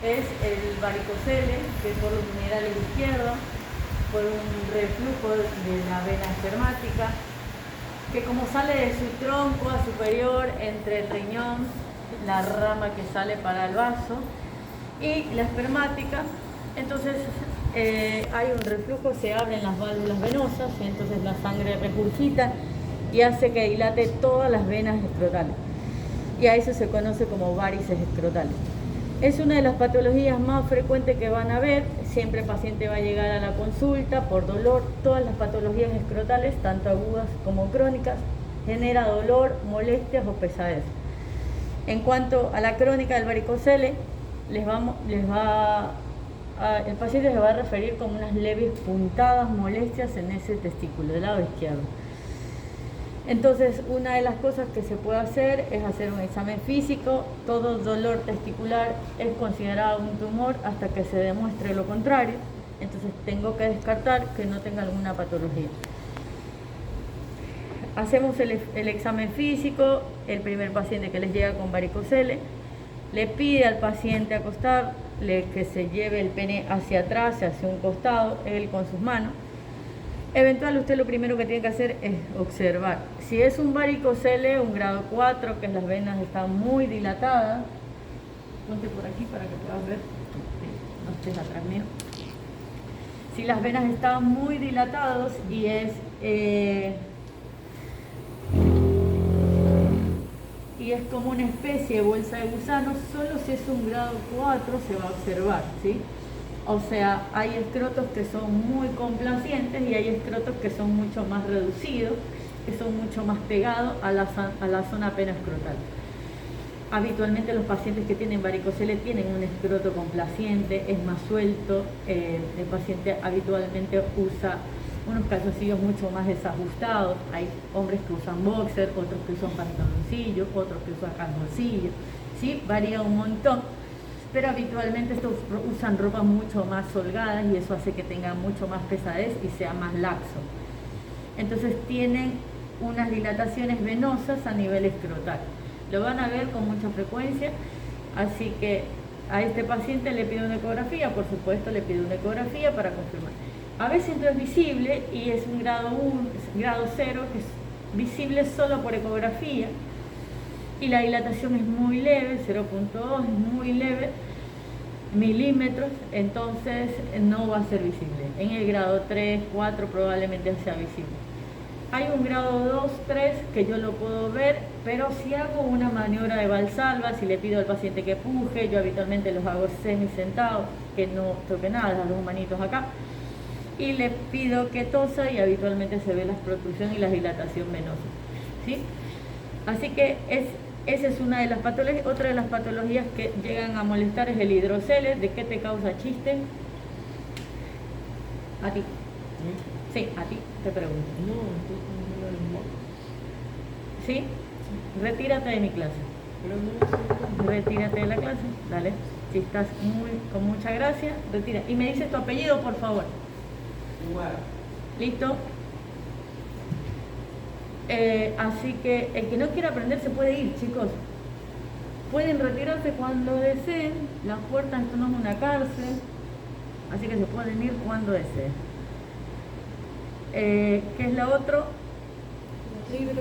es el varicocele, que es por los minerales izquierdos, por un reflujo de la vena espermática, que como sale de su tronco a superior entre el riñón, la rama que sale para el vaso y la espermática, entonces hay un reflujo, se abren las válvulas venosas y entonces la sangre regurgita y hace que dilate todas las venas escrotales. Y a eso se conoce como varices escrotales. Es una de las patologías más frecuentes que van a ver. Siempre el paciente va a llegar a la consulta por dolor. Todas las patologías escrotales, tanto agudas como crónicas, genera dolor, molestias o pesadez. En cuanto a la crónica del varicocele, el paciente se va a referir como unas leves puntadas, molestias en ese testículo del lado izquierdo. Entonces, una de las cosas que se puede hacer es hacer un examen físico. Todo dolor testicular es considerado un tumor hasta que se demuestre lo contrario. Entonces, tengo que descartar que no tenga alguna patología. Hacemos el examen físico. El primer paciente que les llega con varicocele le pide al paciente acostarle que se lleve el pene hacia atrás, hacia un costado, él con sus manos. Eventual, usted lo primero que tiene que hacer es observar. Si es un varicocele, un grado 4, que las venas están muy dilatadas, ponte por aquí para que puedas ver, no estés atrás mío. Si las venas están muy dilatadas y es como una especie de bolsa de gusanos, solo si es un grado 4 se va a observar, ¿sí? O sea, hay escrotos que son muy complacientes y hay escrotos que son mucho más reducidos, que son mucho más pegados a la zona pena escrotal. Habitualmente los pacientes que tienen varicocele tienen un escroto complaciente, es más suelto, el paciente habitualmente usa unos calzoncillos mucho más desajustados. Hay hombres que usan boxer, otros que usan pantaloncillos, otros que usan calzoncillos, ¿sí? Varía un montón. Pero habitualmente estos usan ropa mucho más holgadas y eso hace que tenga mucho más pesadez y sea más laxo. Entonces tienen unas dilataciones venosas a nivel escrotal. Lo van a ver con mucha frecuencia, así que a este paciente le pido una ecografía, por supuesto le pido una ecografía para confirmar. A veces no es visible y es un grado 0, que es visible solo por ecografía. Y la dilatación es muy leve, 0.2, es muy leve, milímetros, entonces no va a ser visible. En el grado 3, 4 probablemente sea visible. Hay un grado 2, 3 que yo lo puedo ver, pero si hago una maniobra de Valsalva, si le pido al paciente que puje, yo habitualmente los hago semi-sentados, que no toque nada, las dos manitos acá, y le pido que tosa y habitualmente se ve la protrusión y la dilatación venosa, ¿sí? Así que esa es una de las patologías. Otra de las patologías que llegan a molestar es el hidrocele. ¿De qué te causa chiste? A ti. Sí, a ti, te pregunto. ¿Sí? Retírate de mi clase. Retírate de la clase, dale. Si estás con mucha gracia, retira. Y me dices tu apellido, por favor. ¿Listo? Así que el que no quiera aprender se puede ir, chicos. Pueden retirarse cuando deseen. Las puertas, esto no es una cárcel, así que se pueden ir cuando deseen. ¿Qué es lo otro?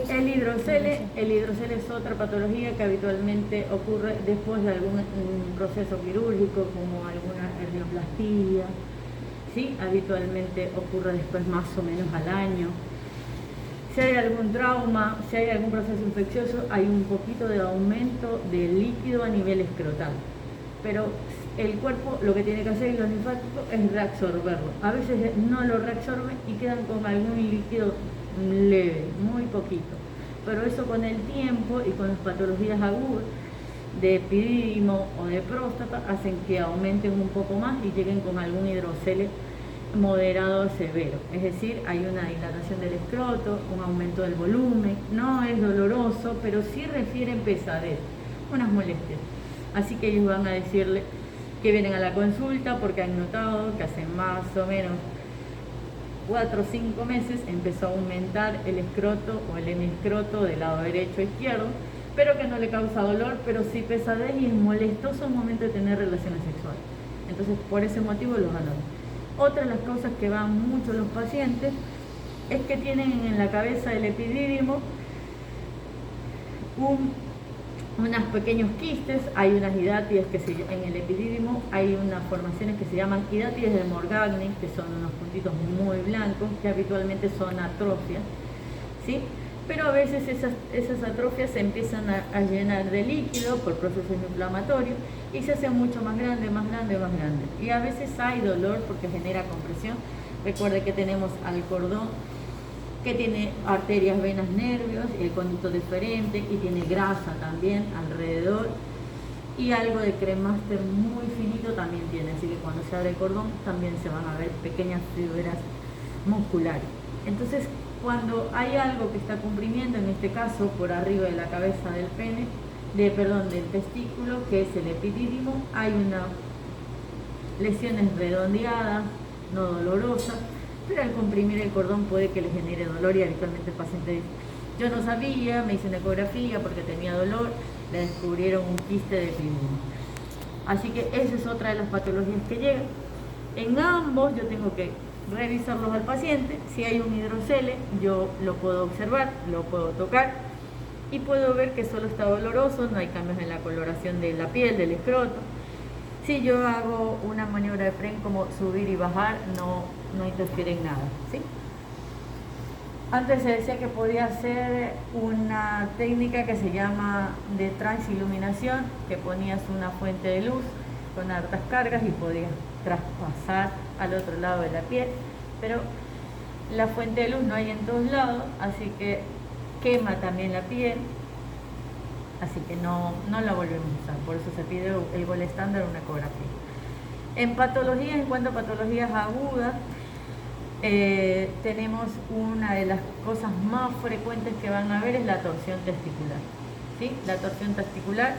El hidrocele. El hidrocele es otra patología que habitualmente ocurre después de algún proceso quirúrgico, como alguna hernioplastia, ¿sí? Habitualmente ocurre después más o menos al año. Si hay algún trauma, si hay algún proceso infeccioso, hay un poquito de aumento de líquido a nivel escrotal. Pero el cuerpo lo que tiene que hacer, y los linfáticos, es reabsorberlo. A veces no lo reabsorben y quedan con algún líquido leve, muy poquito. Pero eso con el tiempo y con las patologías agudas de epidídimo o de próstata hacen que aumenten un poco más y lleguen con algún hidrocele moderado a severo, es decir, hay una dilatación del escroto, un aumento del volumen, no es doloroso, pero sí refieren pesadez, unas molestias. Así que ellos van a decirle que vienen a la consulta porque han notado que hace más o menos 4 o 5 meses empezó a aumentar el escroto o el hemiscroto del lado derecho e izquierdo, pero que no le causa dolor, pero sí pesadez y es molestoso al momento de tener relaciones sexuales. Entonces, por ese motivo los anoto. Otra de las cosas que van mucho los pacientes es que tienen en la cabeza del epidídimo unos pequeños quistes. Hay unas hidátides en el epidídimo hay unas formaciones que se llaman hidátides de Morgagni, que son unos puntitos muy blancos, que habitualmente son atrofias, ¿sí? Pero a veces esas atrofias se empiezan a llenar de líquido por procesos inflamatorios y se hacen mucho más grande, más grande, más grande. Y a veces hay dolor porque genera compresión. Recuerde que tenemos al cordón que tiene arterias, venas, nervios, el conducto deferente y tiene grasa también alrededor y algo de cremaster muy finito también tiene, así que cuando se abre el cordón también se van a ver pequeñas fibras musculares. Entonces, cuando hay algo que está comprimiendo, en este caso por arriba de la cabeza del pene, del testículo, que es el epidídimo, hay unas lesiones redondeadas, no dolorosas, pero al comprimir el cordón puede que le genere dolor y habitualmente el paciente dice, yo no sabía, me hice una ecografía porque tenía dolor, le descubrieron un quiste de epidídimo. Así que esa es otra de las patologías que llegan. En ambos yo tengo que revisarlos al paciente. Si hay un hidrocele, yo lo puedo observar, lo puedo tocar y puedo ver que solo está doloroso, no hay cambios en la coloración de la piel, del escroto. Si yo hago una maniobra de Fren como subir y bajar, no interfiere en nada, ¿sí? Antes se decía que podía hacer una técnica que se llama de transiluminación, que ponías una fuente de luz con altas cargas y podías traspasar al otro lado de la piel, pero la fuente de luz no hay en todos lados, así que quema también la piel, así que no la volvemos a usar, por eso se pide el gol estándar, una ecografía. En patologías, en cuanto a patologías agudas, tenemos una de las cosas más frecuentes que van a ver es la torsión testicular, ¿sí? La torsión testicular,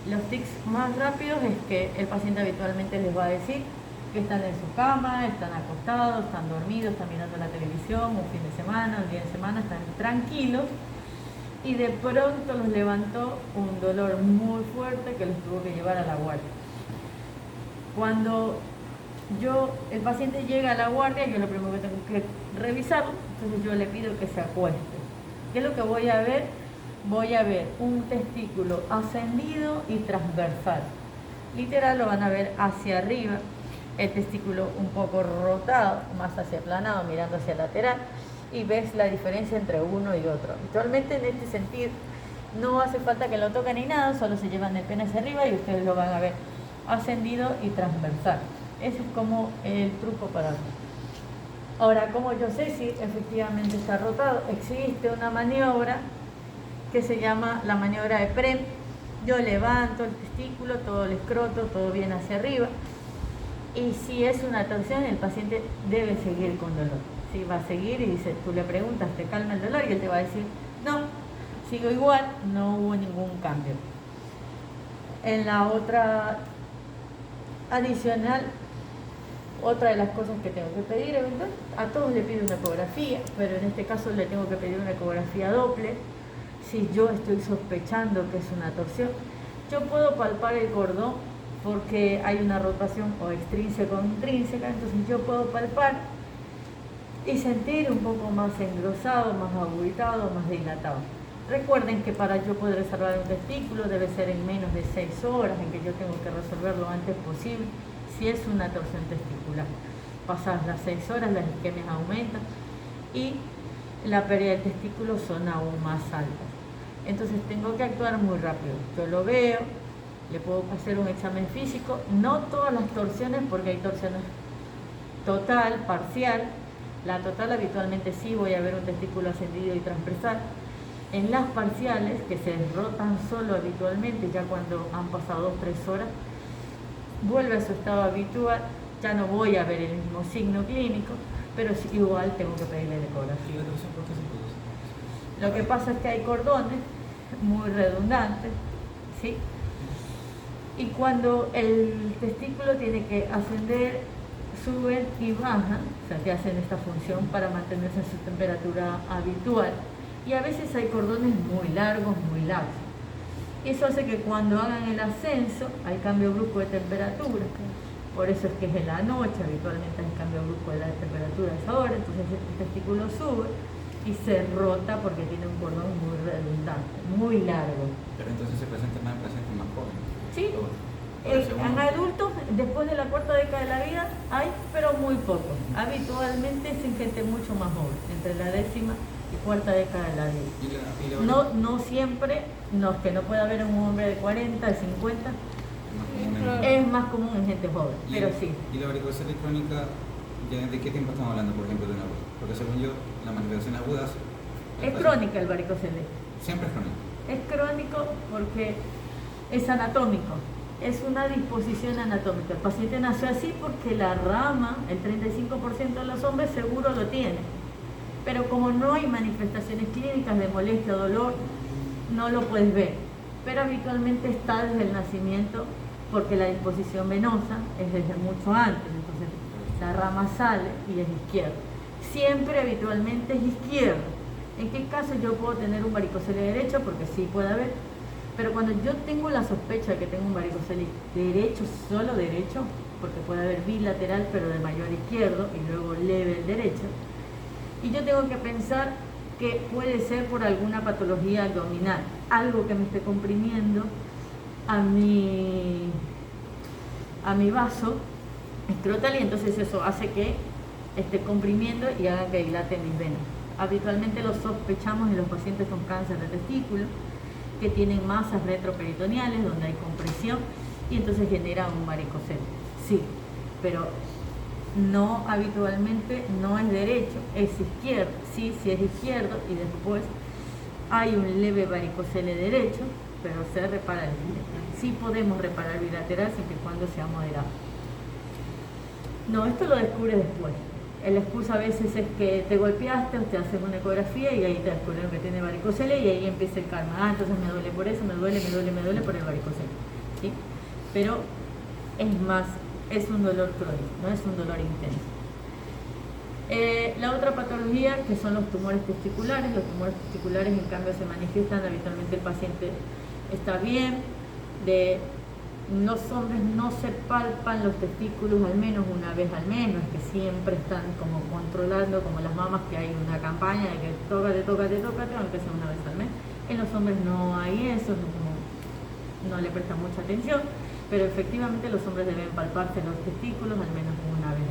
los tics más rápidos es que el paciente habitualmente les va a decir que están en su cama, están acostados, están dormidos, están mirando la televisión, un fin de semana, un día de semana, están tranquilos y de pronto los levantó un dolor muy fuerte que los tuvo que llevar a la guardia. Cuando el paciente llega a la guardia, yo lo primero que tengo que revisarlo, entonces yo le pido que se acueste. ¿Qué es lo que voy a ver? Voy a ver un testículo ascendido y transversal. Literal lo van a ver hacia arriba, el testículo un poco rotado, más hacia aplanado, mirando hacia el lateral, y ves la diferencia entre uno y otro. Habitualmente en este sentido no hace falta que lo toquen ni nada, solo se llevan el pene hacia arriba y ustedes lo van a ver ascendido y transversal. Ese es como el truco para mí. Ahora, como yo sé si efectivamente está rotado, existe una maniobra que se llama la maniobra de Prem. Yo levanto el testículo, todo el escroto, todo bien hacia arriba. Y si es una torsión, el paciente debe seguir con dolor. Si va a seguir y dice, tú le preguntas, ¿te calma el dolor? Y él te va a decir, no, sigo igual, no hubo ningún cambio. En la otra adicional, otra de las cosas que tengo que pedir, a todos le pido una ecografía, pero en este caso le tengo que pedir una ecografía Doppler. Si yo estoy sospechando que es una torsión, yo puedo palpar el cordón porque hay una rotación o extrínseca o intrínseca, entonces yo puedo palpar y sentir un poco más engrosado, más abultado, más dilatado. Recuerden que para yo poder reservar un testículo debe ser en menos de 6 horas, en que yo tengo que resolverlo lo antes posible. Si es una torsión testicular, pasadas las 6 horas las isquemias aumentan y la pérdida del testículo son aún más altas. Entonces tengo que actuar muy rápido. Yo lo veo, le puedo hacer un examen físico, no todas las torsiones porque hay torsiones total, parcial. La total habitualmente sí voy a ver un testículo ascendido y transversal. En las parciales, que se rotan solo habitualmente, ya cuando han pasado 2-3 horas, vuelve a su estado habitual, ya no voy a ver el mismo signo clínico, pero sí, igual tengo que pedirle la ecografía. Lo que pasa es que hay cordones muy redundantes, ¿sí? Y cuando el testículo tiene que ascender, suben y bajan, o sea, que hacen esta función para mantenerse en su temperatura habitual. Y a veces hay cordones muy largos, muy laxos. Y eso hace que cuando hagan el ascenso hay cambio brusco de temperatura. Por eso es que es en la noche, habitualmente hay cambio brusco de la temperatura a esa hora, entonces el testículo sube y se rota porque tiene un cordón muy redundante, muy largo. Pero entonces se presenta más en pacientes más jóvenes. Sí, en adultos, después de la cuarta década de la vida, hay, pero muy poco. Habitualmente es en gente mucho más joven, entre la décima y cuarta década de la vida. No siempre, no, que no puede haber un hombre de 40, de 50, es más común en gente joven, pero sí. ¿Y la varicocele crónica, de qué tiempo estamos hablando, por ejemplo, de una aguda? Porque según yo, las manifestaciones agudas... Es crónica el varicocele. Siempre es crónico. Es crónico porque es anatómico, es una disposición anatómica. El paciente nació así porque la rama, el 35% de los hombres seguro lo tiene. Pero como no hay manifestaciones clínicas de molestia o dolor, no lo puedes ver. Pero habitualmente está desde el nacimiento porque la disposición venosa es desde mucho antes. Entonces la rama sale y es izquierda. Siempre habitualmente es izquierda. ¿En qué caso yo puedo tener un varicocele derecho? Porque sí puede haber. Pero cuando yo tengo la sospecha de que tengo un varicocele derecho, solo derecho, porque puede haber bilateral pero de mayor izquierdo y luego leve el derecho, y yo tengo que pensar que puede ser por alguna patología abdominal, algo que me esté comprimiendo a mi vaso escrotal y entonces eso hace que esté comprimiendo y haga que dilate mis venas. Habitualmente lo sospechamos en los pacientes con cáncer de testículo, que tienen masas retroperitoneales donde hay compresión y entonces genera un varicocele. Sí, pero no habitualmente no es derecho, es izquierdo. Sí es izquierdo y después hay un leve varicocele derecho, pero se repara el bilateral. Sí podemos reparar bilateral siempre y cuando sea moderado. No, esto lo descubre después. La excusa a veces es que te golpeaste o te hacen una ecografía y ahí te descubren que tiene varicocele y ahí empieza el karma. Entonces me duele por eso, me duele por el varicocele. ¿Sí? Pero es más, es un dolor crónico, no es un dolor intenso. La otra patología que son los tumores testiculares. Los tumores testiculares en cambio se manifiestan habitualmente el paciente está bien, los hombres no se palpan los testículos al menos una vez al mes, no es que siempre están como controlando como las mamas que hay una campaña de que tócate, aunque sea una vez al mes. En los hombres no hay eso, no le prestan mucha atención, pero efectivamente los hombres deben palparse los testículos al menos una vez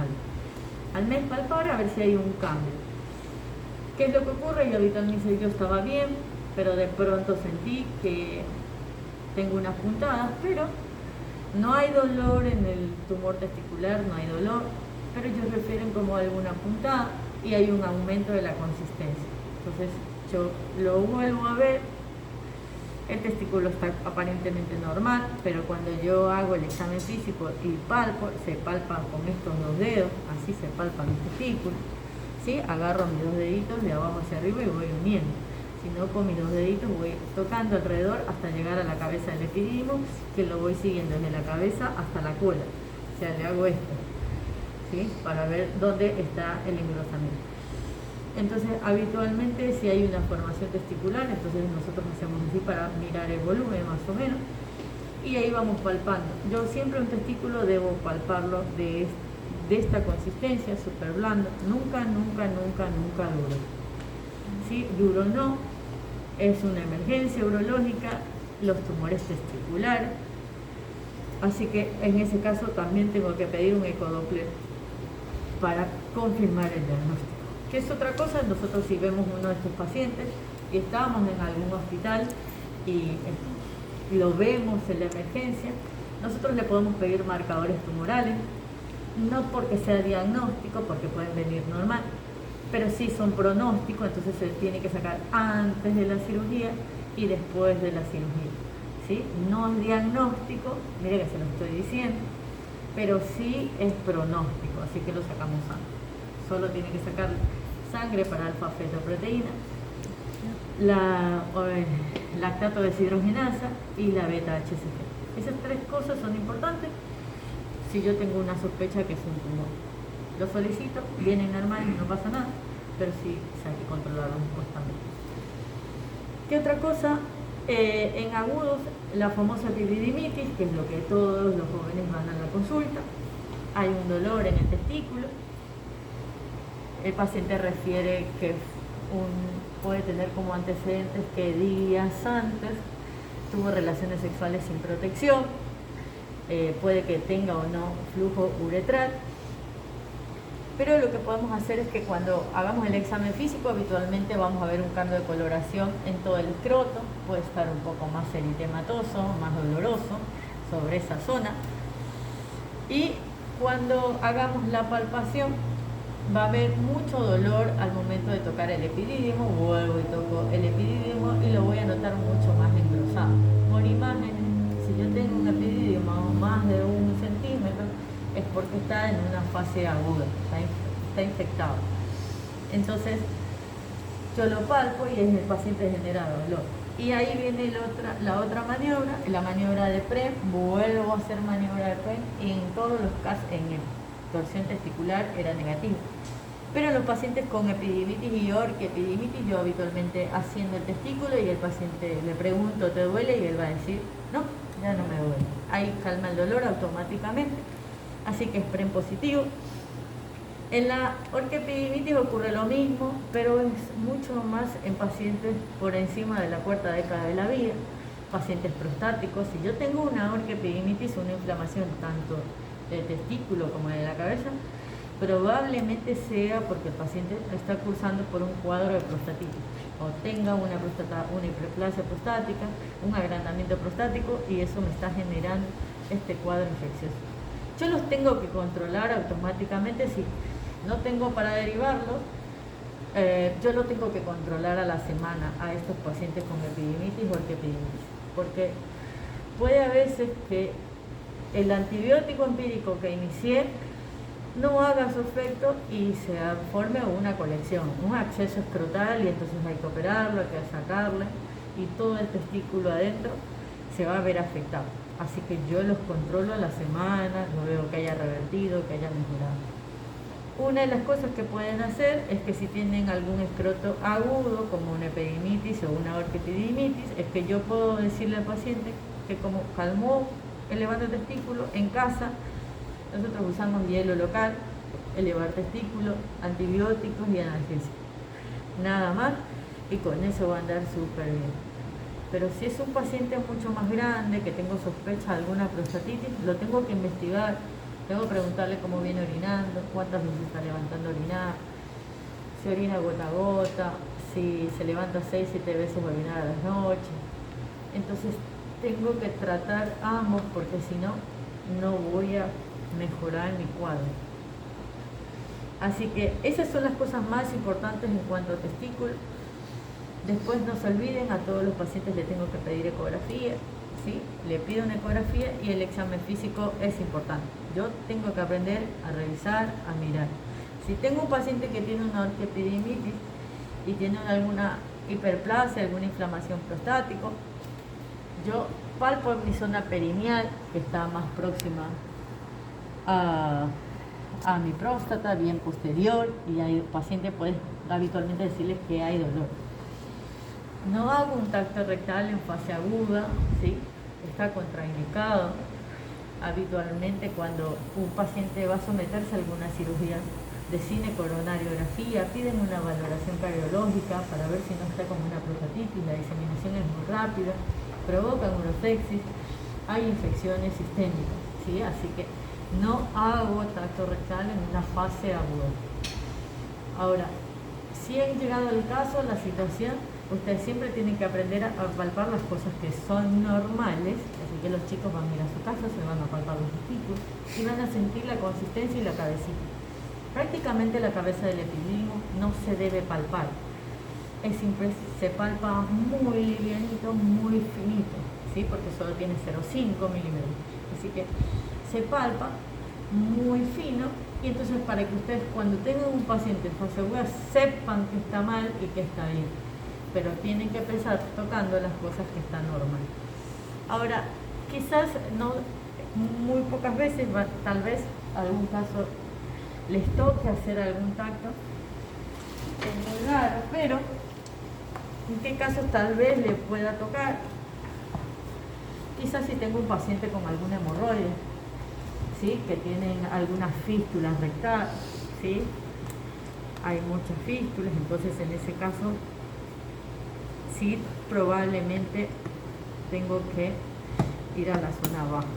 al mes palpar a ver si hay un cambio. ¿Qué es lo que ocurre? Yo habitualmente yo estaba bien, pero de pronto sentí que tengo unas puntadas, pero no hay dolor en el tumor testicular, no hay dolor, pero ellos refieren como alguna puntada y hay un aumento de la consistencia. Entonces yo lo vuelvo a ver, el testículo está aparentemente normal, pero cuando yo hago el examen físico y palpo, se palpa con estos dos dedos, así se palpan mis testículos, ¿sí? Agarro mis dos deditos de abajo hacia arriba y voy uniendo. Si no, con mis dos deditos voy tocando alrededor hasta llegar a la cabeza del epidídimo, que lo voy siguiendo desde la cabeza hasta la cola. O sea, le hago esto, ¿sí? Para ver dónde está el engrosamiento. Entonces, habitualmente, si hay una formación testicular, entonces nosotros hacemos así para mirar el volumen más o menos, y ahí vamos palpando. Yo siempre un testículo debo palparlo de esta consistencia, súper blando, nunca duro. ¿Sí? Duro no, es una emergencia urológica, los tumores testiculares, así que en ese caso también tengo que pedir un ecodoppler para confirmar el diagnóstico. ¿Qué es otra cosa? Nosotros si vemos uno de estos pacientes y estamos en algún hospital y lo vemos en la emergencia, nosotros le podemos pedir marcadores tumorales, no porque sea diagnóstico, porque pueden venir normal, pero sí son pronósticos, entonces se tiene que sacar antes de la cirugía y después de la cirugía. ¿Sí? No es diagnóstico, mire que se lo estoy diciendo, pero sí es pronóstico, así que lo sacamos antes. Solo tiene que sacar sangre para alfa-fetoproteína, la lactato deshidrogenasa y la beta-HCG. Esas tres cosas son importantes si yo tengo una sospecha que es un tumor. Lo solicito, vienen normales, no pasa nada, pero sí hay que controlarlos constantemente. ¿Qué otra cosa? En agudos, la famosa epididimitis, que es lo que todos los jóvenes van a la consulta. Hay un dolor en el testículo. El paciente refiere que puede tener como antecedentes que días antes tuvo relaciones sexuales sin protección, puede que tenga o no flujo uretral, pero lo que podemos hacer es que cuando hagamos el examen físico habitualmente vamos a ver un cambio de coloración en todo el escroto, puede estar un poco más eritematoso, más doloroso sobre esa zona, y cuando hagamos la palpación va a haber mucho dolor al momento de tocar el epidídimo. Vuelvo y toco el epidídimo y lo voy a notar mucho más engrosado. Por imágenes, si yo tengo un epidídimo más de 1 centímetro, es porque está en una fase aguda, está infectado. Entonces, yo lo palpo y el paciente genera dolor. Y ahí viene la otra maniobra, la maniobra de PREM. Vuelvo a hacer maniobra de PREM y en todos los casos, en el torsión testicular era negativo. Pero en los pacientes con epididimitis y orquiepididimitis, yo habitualmente haciendo el testículo y el paciente le pregunto, ¿te duele? Y él va a decir, no, ya no me duele. Ahí calma el dolor automáticamente, así que es PREM positivo. En la orquiepididimitis ocurre lo mismo, pero es mucho más en pacientes por encima de la 4ª década de la vida, pacientes prostáticos. Si yo tengo una orquiepididimitis, una inflamación tanto del testículo como de la cabeza, probablemente sea porque el paciente está cursando por un cuadro de prostatitis o tenga una hiperplasia prostática, un agrandamiento prostático, y eso me está generando este cuadro infeccioso. Yo los tengo que controlar automáticamente. Si no tengo para derivarlos, yo lo tengo que controlar a la semana a estos pacientes con epididimitis o orquiepididimitis, porque puede a veces que el antibiótico empírico que inicié no haga su efecto y se forme una colección, un acceso escrotal, y entonces hay que operarlo, hay que sacarle, y todo el testículo adentro se va a ver afectado. Así que yo los controlo a la semana, lo veo que haya revertido, que haya mejorado. Una de las cosas que pueden hacer es que si tienen algún escroto agudo, como una epididimitis o una orquiepididimitis, es que yo puedo decirle al paciente que como calmó elevando el testículo en casa, nosotros usamos hielo local, elevar testículo, antibióticos y analgésicos. Nada más, y con eso va a andar súper bien. Pero si es un paciente mucho más grande, que tengo sospecha de alguna prostatitis, lo tengo que investigar. Tengo que preguntarle cómo viene orinando, cuántas veces está levantando a orinar, si orina gota a gota, si se levanta 6, 7 veces a orinar a las noches. Entonces tengo que tratar ambos, porque si no, no voy a mejorar mi cuadro. Así que esas son las cosas más importantes en cuanto a testículo. Después no se olviden, a todos los pacientes les tengo que pedir ecografía, ¿sí? Le pido una ecografía y el examen físico es importante. Yo tengo que aprender a revisar, a mirar. Si tengo un paciente que tiene una orquiepididimitis y tiene alguna hiperplasia, alguna inflamación prostática, yo palpo mi zona perineal, que está más próxima a mi próstata, bien posterior, y el paciente puede habitualmente decirles que hay dolor. No hago un tacto rectal en fase aguda, ¿sí? Está contraindicado. Habitualmente cuando un paciente va a someterse a alguna cirugía de cinecoronariografía, piden una valoración cardiológica para ver si no está como una prostatitis, la diseminación es muy rápida, provocan urosexis, hay infecciones sistémicas, ¿sí? Así que no hago tacto rectal en una fase aguda. Ahora, si han llegado al caso, la situación, ustedes siempre tienen que aprender a palpar las cosas que son normales, así que los chicos van a ir a su casa, se van a palpar los testículos y van a sentir la consistencia y la cabecita. Prácticamente la cabeza del epidídimo no se debe palpar, se palpa muy livianito, muy finito, ¿sí? Porque solo tiene 0,5 milímetros, así que se palpa muy fino. Y entonces para que ustedes cuando tengan un paciente en fase aguda sepan que está mal y que está bien, pero tienen que empezar tocando las cosas que están normales. Ahora, quizás no, muy pocas veces, tal vez algún caso les toque hacer algún tacto, es muy raro, pero en qué casos tal vez les pueda tocar. quizás si tengo un paciente con alguna hemorroide, ¿sí? Que tienen algunas fístulas rectales, ¿sí? Hay muchas fístulas, entonces en ese caso sí probablemente tengo que ir a la zona baja.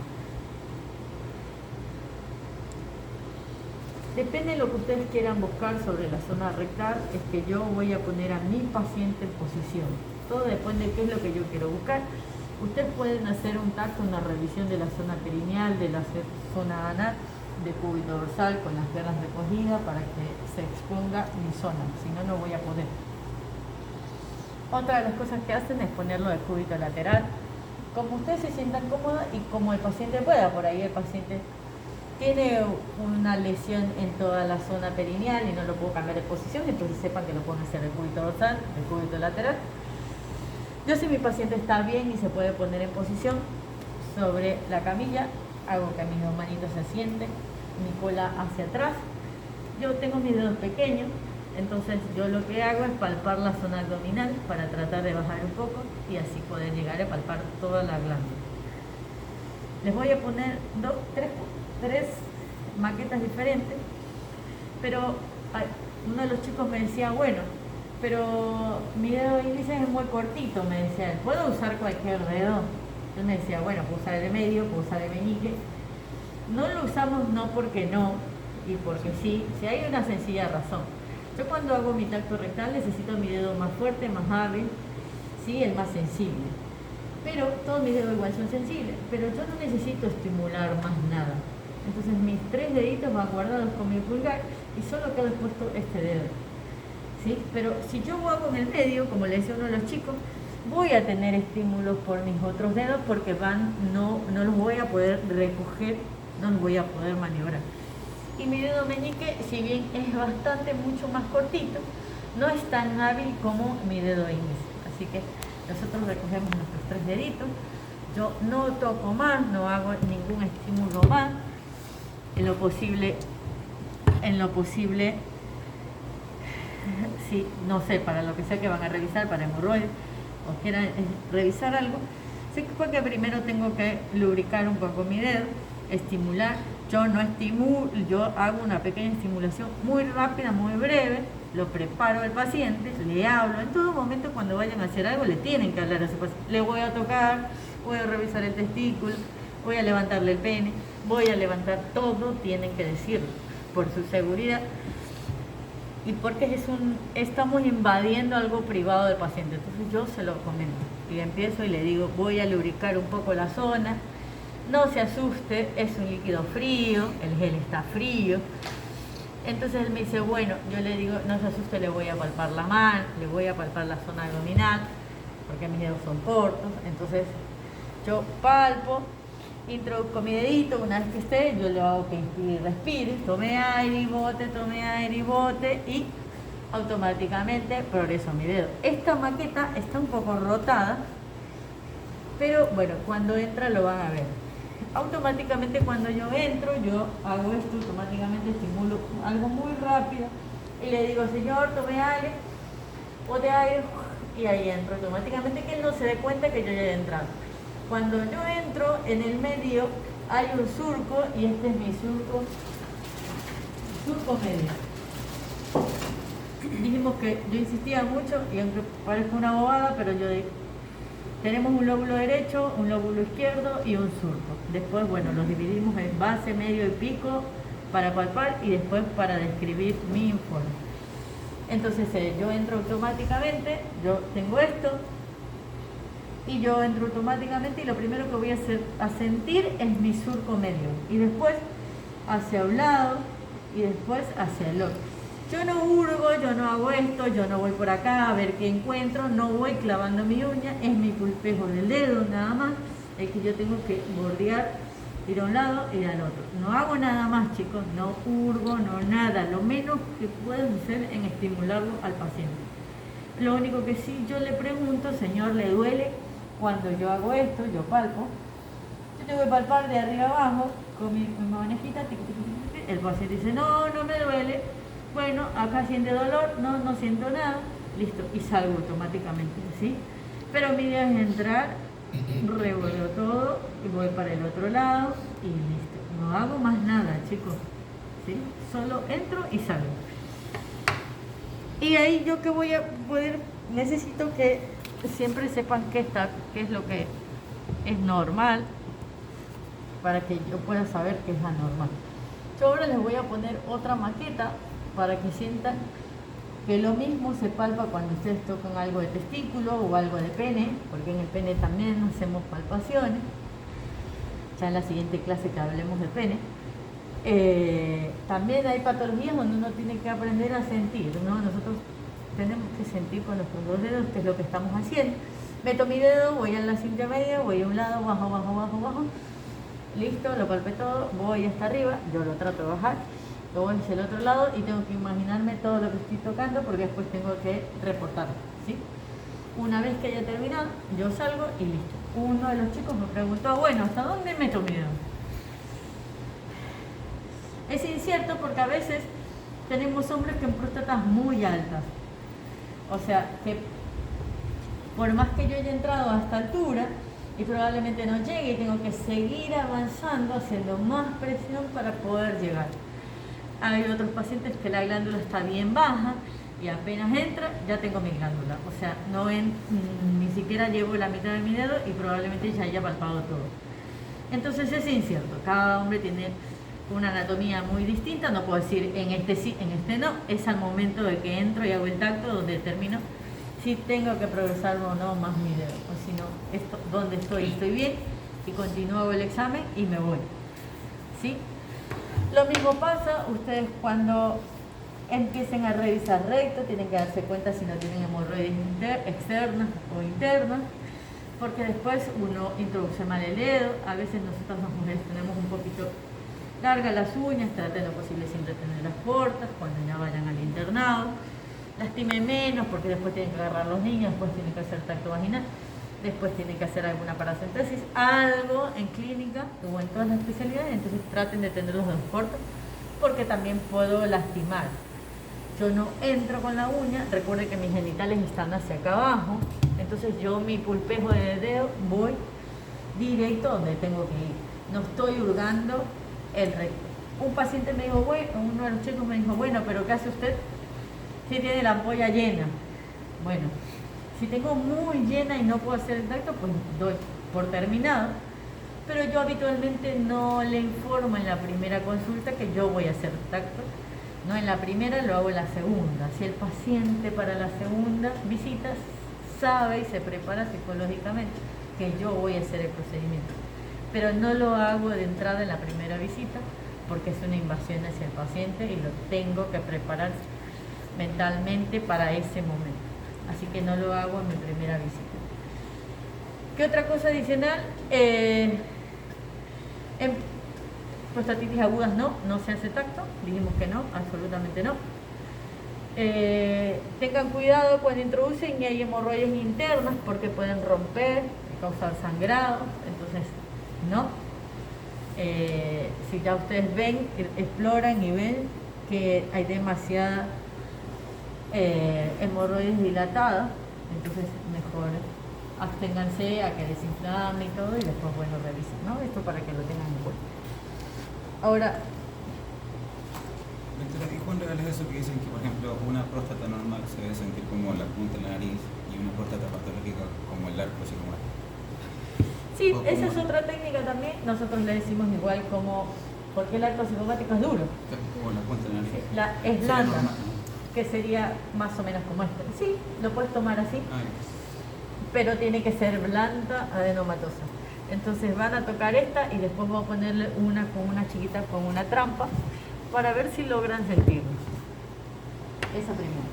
Depende de lo que ustedes quieran buscar sobre la zona rectal, es que yo voy a poner a mi paciente en posición. Todo depende de qué es lo que yo quiero buscar. Ustedes pueden hacer un tacto, una revisión de la zona perineal, de la zona anal, de cúbito dorsal con las piernas recogidas para que se exponga mi zona, si no, no voy a poder. Otra de las cosas que hacen es ponerlo de cúbito lateral, como ustedes se sientan cómodos y como el paciente pueda. Por ahí el paciente tiene una lesión en toda la zona perineal y no lo puedo cambiar de posición, entonces sepan que lo pueden hacer de cúbito dorsal, de cúbito lateral. Yo, si mi paciente está bien y se puede poner en posición sobre la camilla, hago que mis dos manitos se asienten, mi cola hacia atrás. Yo tengo mis dedos pequeños, entonces yo lo que hago es palpar la zona abdominal para tratar de bajar un poco y así poder llegar a palpar toda la glándula. Les voy a poner tres maquetas diferentes, pero uno de los chicos me decía, bueno, pero mi dedo índice es muy cortito, me decía, ¿puedo usar cualquier dedo? Yo me decía, bueno, puedo usar el de medio, puedo usar el meñique. No lo usamos no porque no y porque sí, si hay una sencilla razón. Yo cuando hago mi tacto rectal necesito mi dedo más fuerte, más hábil, sí, el más sensible. Pero todos mis dedos igual son sensibles, pero yo no necesito estimular más nada. Entonces mis tres deditos van guardados con mi pulgar y solo queda expuesto este dedo. ¿Sí? Pero si yo hago en el medio, como le decía uno de los chicos, voy a tener estímulos por mis otros dedos porque no los voy a poder recoger, no los voy a poder maniobrar. Y mi dedo meñique, si bien es mucho más cortito, no es tan hábil como mi dedo índice. Así que nosotros recogemos nuestros tres deditos. Yo no toco más, no hago ningún estímulo más. En lo posible, si no sé, para lo que sea que van a revisar, para hemorroides o quieran revisar algo, sé que primero tengo que lubricar un poco mi dedo, estimular. Yo no estimulo, yo hago una pequeña estimulación muy rápida, muy breve, lo preparo al paciente, le hablo. En todo momento cuando vayan a hacer algo le tienen que hablar a ese paciente. Le voy a tocar, voy a revisar el testículo, voy a levantarle el pene, voy a levantar todo, tienen que decirlo, por su seguridad. Y porque estamos invadiendo algo privado del paciente. Entonces yo se lo comento y empiezo y le digo, voy a lubricar un poco la zona, no se asuste, es un líquido frío, el gel está frío. Entonces él me dice, bueno, yo le digo, no se asuste, le voy a palpar la mano, le voy a palpar la zona abdominal, porque mis dedos son cortos. Entonces yo palpo, introduzco mi dedito, una vez que esté, yo le hago que inspire y respire, tome aire y bote y automáticamente progreso mi dedo. Esta maqueta está un poco rotada, pero bueno, cuando entra lo van a ver. Automáticamente cuando yo entro, yo hago esto, automáticamente estimulo algo muy rápido y le digo, señor, tome aire, bote aire, y ahí entro automáticamente, que él no se dé cuenta que yo ya he entrado. Cuando yo entro, en el medio hay un surco y este es mi surco medio. Dijimos que yo insistía mucho, y aunque parezca una bobada, pero yo digo, tenemos un lóbulo derecho, un lóbulo izquierdo y un surco. Después, bueno, los dividimos en base, medio y pico para palpar y después para describir mi informe. Entonces yo entro automáticamente, yo tengo esto, y yo entro automáticamente y lo primero que voy a sentir es mi surco medio y después hacia un lado y después hacia el otro. Yo no hurgo, yo no hago esto, yo no voy por acá a ver qué encuentro, no voy clavando mi uña, es mi pulpejo del dedo nada más, es que yo tengo que bordear, ir a un lado y al otro. No hago nada más, chicos, no hurgo, no nada, lo menos que puedo hacer en estimularlo al paciente. Lo único que sí yo le pregunto, señor, ¿le duele? Cuando yo hago esto, yo palpo, yo tengo que palpar de arriba abajo con mi manejita, el paciente dice, no, no me duele, bueno, acá siente dolor, no siento nada, listo, y salgo automáticamente, ¿sí? Pero mi idea es entrar revuelvo todo y voy para el otro lado y listo. No hago más nada, chicos, ¿sí? Solo entro y salgo. Y ahí yo que voy a poder, necesito que siempre sepan qué es lo que es normal, para que yo pueda saber qué es anormal. Yo ahora les voy a poner otra maqueta para que sientan que lo mismo se palpa cuando ustedes tocan algo de testículo o algo de pene, porque en el pene también hacemos palpaciones. Ya en la siguiente clase que hablemos de pene. También hay patologías donde uno tiene que aprender a sentir, ¿no? Nosotros tenemos que sentir con nuestros dos dedos qué es lo que estamos haciendo. Meto mi dedo, voy a la cinta media, voy a un lado, bajo, bajo, bajo, bajo. Listo, lo palpé todo, voy hasta arriba, yo lo trato de bajar, lo voy hacia el otro lado y tengo que imaginarme todo lo que estoy tocando porque después tengo que reportarlo, ¿sí? Una vez que haya terminado, yo salgo y listo. Uno de los chicos me preguntó, bueno, ¿hasta dónde meto mi dedo? Es incierto porque a veces tenemos hombres con próstatas muy altas. O sea, que por más que yo haya entrado a esta altura, y probablemente no llegue y tengo que seguir avanzando, haciendo más presión para poder llegar. Hay otros pacientes que la glándula está bien baja y apenas entra, ya tengo mi glándula. O sea, ni siquiera llevo la mitad de mi dedo y probablemente ya haya palpado todo. Entonces es incierto, cada hombre tiene una anatomía muy distinta, no puedo decir en este sí, en este no, es al momento de que entro y hago el tacto donde determino si tengo que progresar o no más mi dedo, o si no, donde estoy bien y continúo el examen y me voy, ¿sí? Lo mismo pasa, ustedes cuando empiecen a revisar recto, tienen que darse cuenta si no tienen hemorroides externas o internas, porque después uno introduce mal el dedo, a veces nosotras las mujeres tenemos un poquito largas las uñas, traten lo posible siempre tenerlas cortas cuando ya vayan al internado. Lastimen menos porque después tienen que agarrar los niños, después tienen que hacer tacto vaginal, después tienen que hacer alguna paracentesis, algo en clínica o en todas las especialidades, entonces traten de tener los dedos cortos porque también puedo lastimar. Yo no entro con la uña, recuerden que mis genitales están hacia acá abajo, entonces yo mi pulpejo de dedo voy directo donde tengo que ir, no estoy hurgando el recto. Un paciente me dijo, bueno, uno de los chicos me dijo, bueno, pero ¿qué hace usted si tiene la ampolla llena? Bueno, si tengo muy llena y no puedo hacer el tacto, pues doy por terminado, pero yo habitualmente no le informo en la primera consulta que yo voy a hacer tacto, no en la primera, lo hago en la segunda. Si el paciente para la segunda visita sabe y se prepara psicológicamente que yo voy a hacer el procedimiento, pero no lo hago de entrada en la primera visita porque es una invasión hacia el paciente y lo tengo que preparar mentalmente para ese momento, así que no lo hago en mi primera visita. ¿Qué otra cosa adicional? En prostatitis agudas no se hace tacto, dijimos que no, absolutamente no. Tengan cuidado cuando introducen y hay hemorroides internas porque pueden romper y causar sangrado, entonces no. Si ya ustedes ven, exploran y ven que hay demasiada hemorroides dilatadas, entonces mejor absténganse a que desinflamen y todo y después bueno revisen, ¿no? Esto para que lo tengan en cuenta. Ahora, ¿y cuándo es eso que dicen que, por ejemplo, una próstata normal se debe sentir como la punta de la nariz y una próstata patológica como el arco, así como es? Sí, esa es otra técnica también. Nosotros le decimos igual como, porque el arco psicopático es duro. Como la punta de la nariz. Es blanda, que sería más o menos como esta. Sí, lo puedes tomar así, pero tiene que ser blanda, adenomatosa. Entonces van a tocar esta y después voy a ponerle una con una chiquita con una trampa para ver si logran sentirlo. Esa primera.